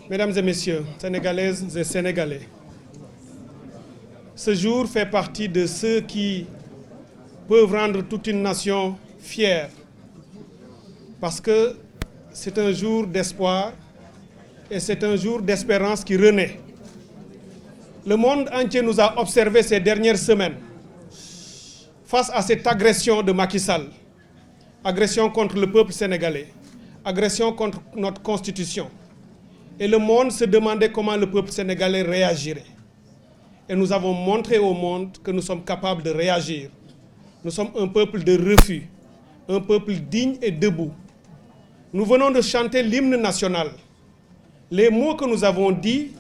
Mesdames et messieurs, Sénégalaises et Sénégalais, ce jour fait partie de ceux qui peuvent rendre toute une nation fière, parce que c'est un jour d'espoir et c'est un jour d'espérance qui renaît. Le monde entier nous a observés ces dernières semaines face à cette agression de Macky Sall, agression contre le peuple sénégalais, agression contre notre constitution. Et le monde se demandait comment le peuple sénégalais réagirait. Et nous avons montré au monde que nous sommes capables de réagir. Nous sommes un peuple de refus, un peuple digne et debout. Nous venons de chanter l'hymne national. Les mots que nous avons dits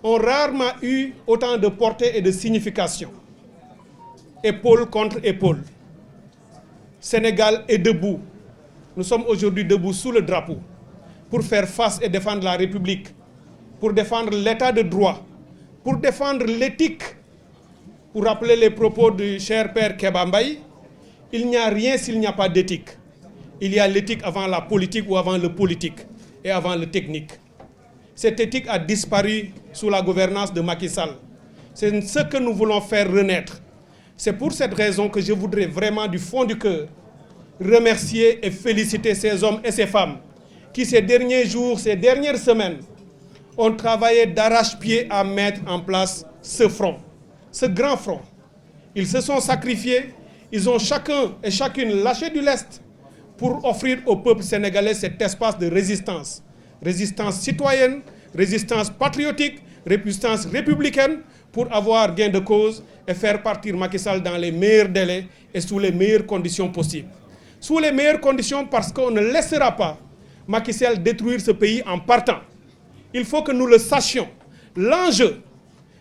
ont rarement eu autant de portée et de signification. Épaule contre épaule. Sénégal est debout. Nous sommes aujourd'hui debout sous le drapeau pour faire face et défendre la République, pour défendre l'état de droit, pour défendre l'éthique. Pour rappeler les propos du cher père Kéba Mbaye, il n'y a rien s'il n'y a pas d'éthique. Il y a l'éthique avant la politique ou avant le politique et avant le technique. Cette éthique a disparu sous la gouvernance de Macky Sall. C'est ce que nous voulons faire renaître. C'est pour cette raison que je voudrais vraiment du fond du cœur remercier et féliciter ces hommes et ces femmes qui ces derniers jours, ces dernières semaines ont travaillé d'arrache-pied à mettre en place ce front, ce grand front. Ils se sont sacrifiés, ils ont chacun et chacune lâché du lest pour offrir au peuple sénégalais cet espace de résistance. Résistance citoyenne, résistance patriotique, résistance républicaine pour avoir gain de cause et faire partir Macky Sall dans les meilleurs délais et sous les meilleures conditions possibles. Sous les meilleures conditions parce qu'on ne laissera pas Macky Sall détruire ce pays en partant. Il faut que nous le sachions. L'enjeu,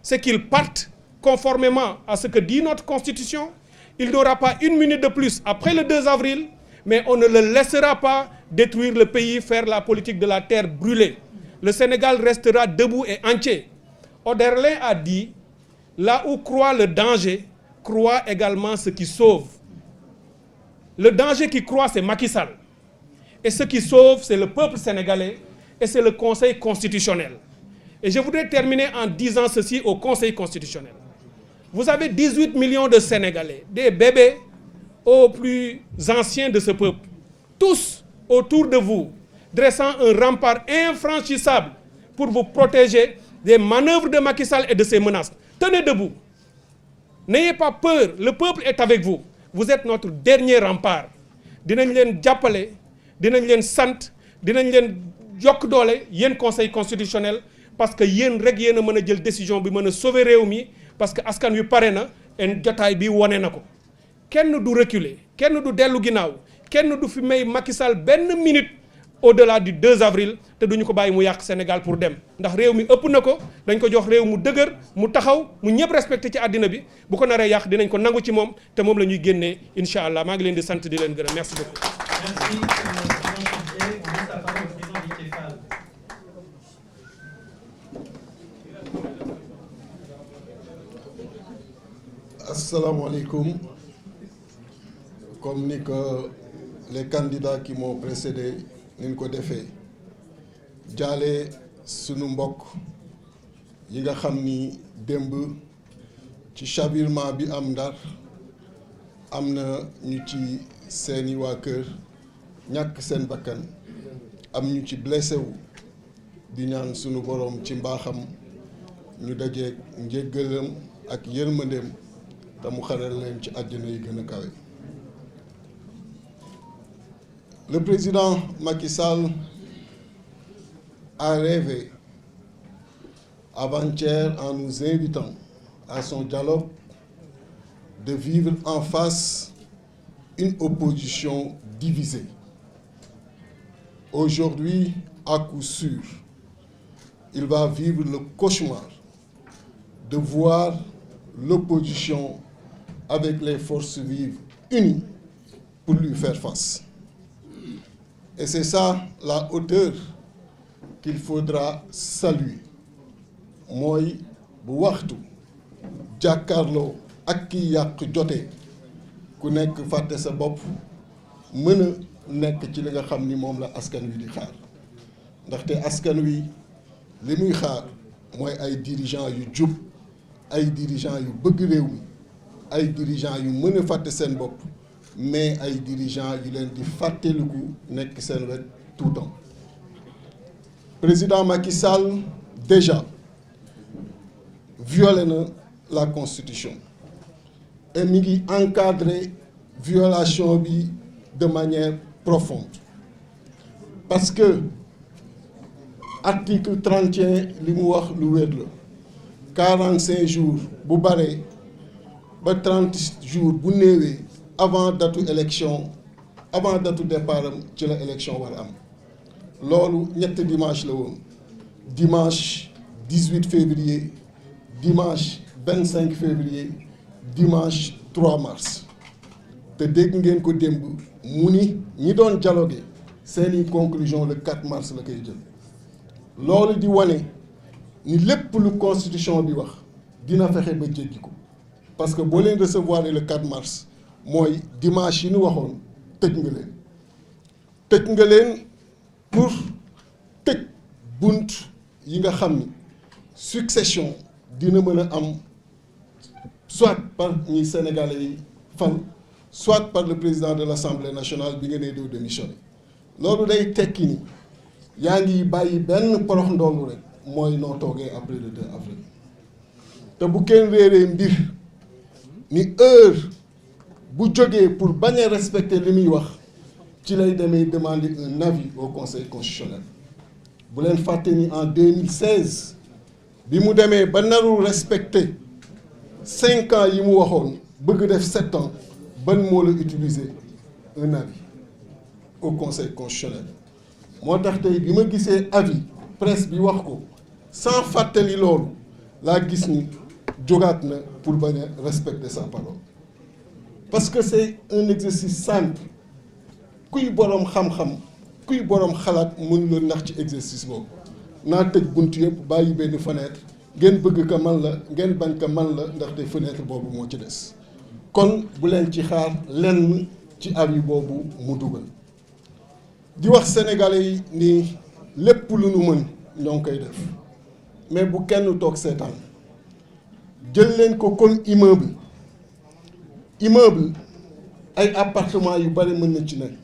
c'est qu'il parte conformément à ce que dit notre Constitution. Il n'aura pas une minute de plus après le 2 avril, mais on ne le laissera pas détruire le pays, faire la politique de la terre brûlée. Le Sénégal restera debout et entier. Oderlin a dit, là où croit le danger, croit également ce qui sauve. Le danger qui croit, c'est Macky Sall. Et ce qui sauve, c'est le peuple sénégalais et c'est le Conseil constitutionnel. Et je voudrais terminer en disant ceci au Conseil constitutionnel. Vous avez 18 millions de Sénégalais, des bébés aux plus anciens de ce peuple, tous autour de vous, dressant un rempart infranchissable pour vous protéger des manœuvres de Macky Sall et de ses menaces. Tenez debout. N'ayez pas peur, le peuple est avec vous. Vous êtes notre dernier rempart. Dinañ leen jàppale, dinañ leen sant, dinañ leen jokk doole yéen Conseil constitutionnel parce que yéen rek yéen a mën a jël décision bi mën a sauver réew mi parce que askan wi pare na et jotaay bi wone na ko. Kenn du reculer, kenn du dellu ginnaaw, kenn du fi may Macky Sall benn minute au-delà du 2 avril te duñu ko bàyyi mu yàq Sénégal pour dem ndax réew mi ëpp na ko dañ ko jox réew mu dëgër mu taxaw mu ñëpp respecté ci àddina bi bu ko naree yàq dinañ ko nangu ci moom te moom la ñuy génnee incha allah maa ngi leen di sant di leen gërëm merci beaucoup. Asalaamaaleykum. Comme ni que les candidats qui m'ont précédé ni ñu ko defee jaale sunu mbokk yi nga xam ni démb ci chavirement bi am Ndar am na ñu ci seeni waa kër ñàkk seen bakkan am ñu ci blessé wu di ñaan sunu borom ci mbaaxam ñu dajeek njéggalam ak yërmandeem te mu xaral leen ci àjjana yi gën a kawe. Le président Macky Sall a rêvé avant-hier en nous invitant à son dialogue de vivre en face une opposition divisée. Aujourd'hui, à coup sûr, il va vivre le cauchemar de voir l'opposition avec les forces vives unies pour lui faire face. Et c'est ça la hauteur qu'il faudra saluer mooy bu waxtu jàkkaarloo ak ki yàq jote ku nekk fàtte sa bopp mën a nekk ci li nga xam ni moom la askan wi di xaar ndaxte askan wi li muy xaar mooy ay dirigeants yu jub ay dirigeants yu bëgg réew mi ay dirigeants yu mën a fàtte seen bopp mais ay dirigeants yu leen di fàttaliku nekk seen wet tout le temps. Président Macky Sall déjà violé na la constitution et mi ngi encadré violation bi de manière profonde parce que article 31 li mu wax lu wér la 45 jours bu bare ba 30 jours bu néewee avant datu élection avant datu départ am ci la élection war a am loolu ñetti dimanche la woon dimanche 18 février dimanche 25 février dimanche 3 mars te dégg ngeen ko démb mu ni ñi doon dialogué seeni conclusion le 4 mars la koy jël loolu di wane ni lépp lu constitution bi wax dina fexe ba jéggi ko parce que boo leen recevoir le 4 mars mooy dimanche yi ñu waxoon tëj nga leen pour tëj bunt yi nga xam ni succession dina mën a am soit par ñi Sénégalais yi fal soit par le président de l'Assemblée nationale bi nga nee doo démissionner loolu day tekki ni yaa ngi bàyyi benn porox ndoolu rek mooy noo toogee après le 2 avril te bu kenn réeree mbir ni heure bu jógee pour bañ a respecter li muy wax ci lay demee demander un avis au conseil constitutionnel bu leen fàtte ni en 2016 bi mu demee ba narul respecter 5 ans yi mu waxoon bëgg def 7 ans ban moo la utiliser un avis au conseil constitutionnel moo tax tey bi ma gisee avis presse bi wax ko sans fàttali loolu laa gis ni jógaat na pour bañ a respecter sa parole parce que c'est un exercice simple kuy boroom xam-xam kuy boroom xalaat mën la nax ci exercice boobu naa tëj bunt yëpp bàyyi benn fenêtre ngeen bëgg ko man la ngeen bañ ko man la ndaxte fenêtre boobu moo ci des kon bu leen ci xaar lenn ci avis boobu mu dugal di wax sénégalais yi ni lépp lu nu mën ñoo ngi koy def mais bu kenn toog seetaan jël leen ko comme immeuble ay appartement yu bari mën na ci nekk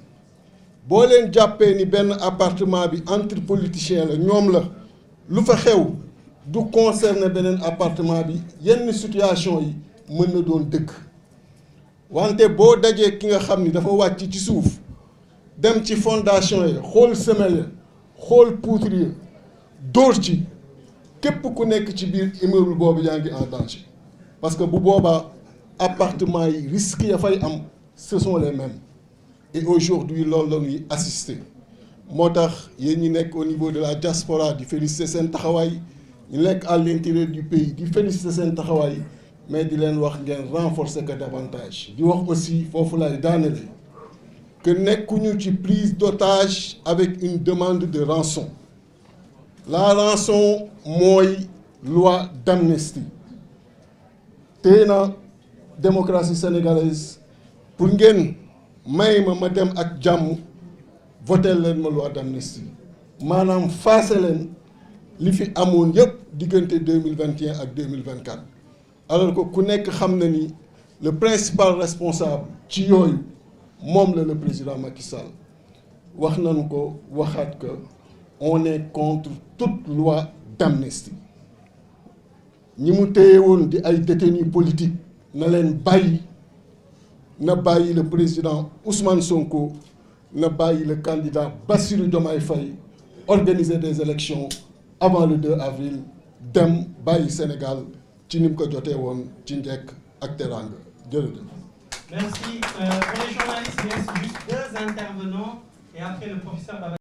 boo leen jàppee ni benn appartement bi entre politiciens la ñoom la lu fa xew du concerner beneen appartement bi yenn situation yi mën na doon dëkk wante boo dajee ki nga xam ni dafa wàcc ci suuf dem ci fondation yi xool semelle ya xool poutre ya dóor ci képp ku nekk ci biir immeuble boobu yaa ngi en danger parce que bu boobaa appartement yi risques ya fay am ce sont les mêmes et aujourd'hui loolu la ñuy assister moo tax yéen ñi nekk au niveau de la diaspora di féliciter seen taxawaay ñu nekk à l'intérieur du pays di féliciter seen taxawaay mais di leen wax ngeen renforcer que davantage di wax aussi foofu lay daanele que nekkuñu ci prise d'otage avec une demande de rançon la rançon mooy loi d'amnistie téye na démocratie sénégalaise pour ngeen may ma dem ak jàmm voter leen ma loi d'amnistie maanaam faase leen li fi amoon yëpp diggante 2021 ak 2024 alors que ku nekk xam na ni le principal responsable ci yooyu moom la le président Macky Sall wax nañu ko waxaat que on est contre toute loi d'amnistie ñi mu téye woon di ay détenus politiques na leen bàyyi na bàyyi le président Ousmane Sonko na bàyyi le candidat Bassirou Diomaye Faye organiser des élections avant le 2 avril dem bàyyi Sénégal ci ni mu ko jotee woon ci njekk ak teraanga jërëjëf. Merci. Pour les journalistes, il reste juste 2 intervenants et après le professeur Baba.